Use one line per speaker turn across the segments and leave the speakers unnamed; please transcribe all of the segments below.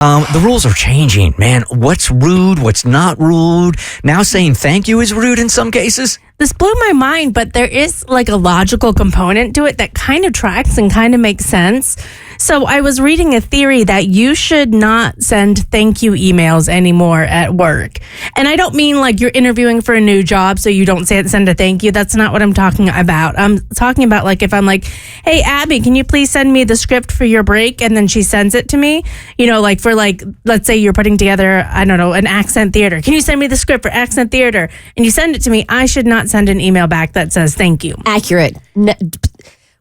The rules are changing, man. What's rude? What's not rude? Now saying thank you is rude in some cases.
This blew my mind, but there is like a logical component to it that kind of tracks and kind of makes sense. So I was reading a theory that you should not send thank you emails anymore at work. And I don't mean like you're interviewing for a new job so you don't send a thank you. That's not what I'm talking about. I'm talking about like if I'm like, hey, Abby, can you please send me the script for your break? And then she sends it to me, like for like, let's say you're putting together, I don't know, an accent theater. Can you send me the script for accent theater? And you send it to me. I should not send an email back that says thank you.
Accurate.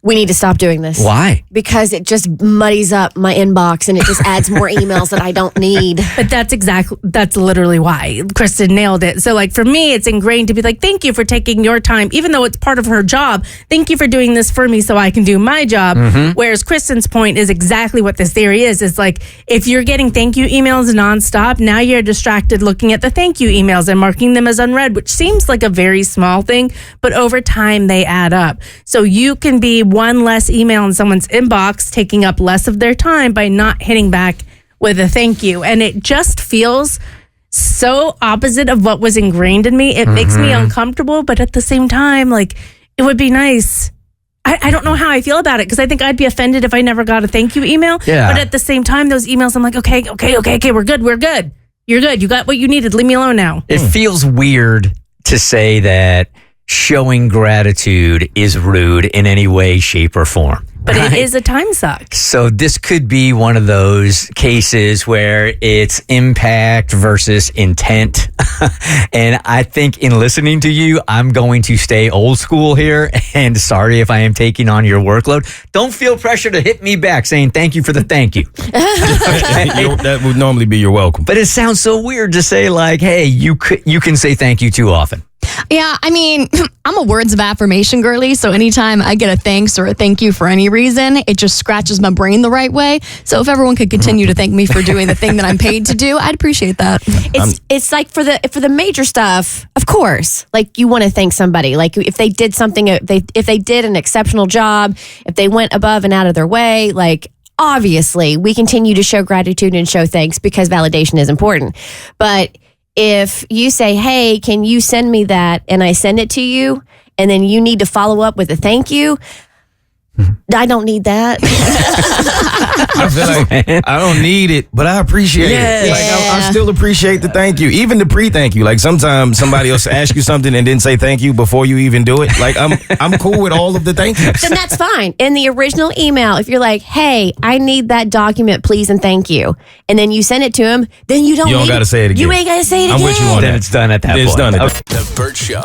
We need to stop doing this.
Why?
Because it just muddies up my inbox and it just adds more emails that I don't need.
But that's literally why. Kristen nailed it. So like for me, it's ingrained to be like, thank you for taking your time, even though it's part of her job. Thank you for doing this for me so I can do my job. Mm-hmm. Whereas Kristen's point is exactly what this theory is. It's like, if you're getting thank you emails nonstop, now you're distracted looking at the thank you emails and marking them as unread, which seems like a very small thing, but over time they add up. So you can be one less email in someone's inbox, taking up less of their time by not hitting back with a thank you. And it just feels so opposite of what was ingrained in me. It makes me uncomfortable, but at the same time, like, it would be nice. I don't know how I feel about it because I think I'd be offended if I never got a thank you email.
Yeah.
But at the same time, those emails, I'm like, okay, we're good. You're good. You got what you needed. Leave me alone now.
It feels weird to say that showing gratitude is rude in any way, shape, or form.
But right? It is a time suck.
So this could be one of those cases where it's impact versus intent. And I think in listening to you, I'm going to stay old school here. And sorry if I am taking on your workload. Don't feel pressure to hit me back saying thank you for the thank you.
That would normally be your welcome.
But it sounds so weird to say like, hey, you can say thank you too often.
Yeah, I mean, I'm a words of affirmation girly, so anytime I get a thanks or a thank you for any reason, it just scratches my brain the right way. So if everyone could continue to thank me for doing the thing that I'm paid to do, I'd appreciate that.
It's like for the major stuff, of course, like you want to thank somebody. Like if they did something, if they did an exceptional job, if they went above and out of their way, like obviously we continue to show gratitude and show thanks because validation is important. But if you say, hey, can you send me that? And I send it to you, and then you need to follow up with a thank you. I don't need that.
I feel like I don't need it, but I appreciate it. Like I still appreciate the thank you, even the pre-thank you. Like sometimes somebody else ask you something and then say thank you before you even do it. Like I'm cool with all of the thank yous.
Then that's fine. In the original email, if you're like, hey, I need that document, please and thank you, and then you send it to him, then you don't got to
say it again.
You ain't got to say it again.
I'm with you on that.
Then it's done at that point.
It's done.
The Bert Show.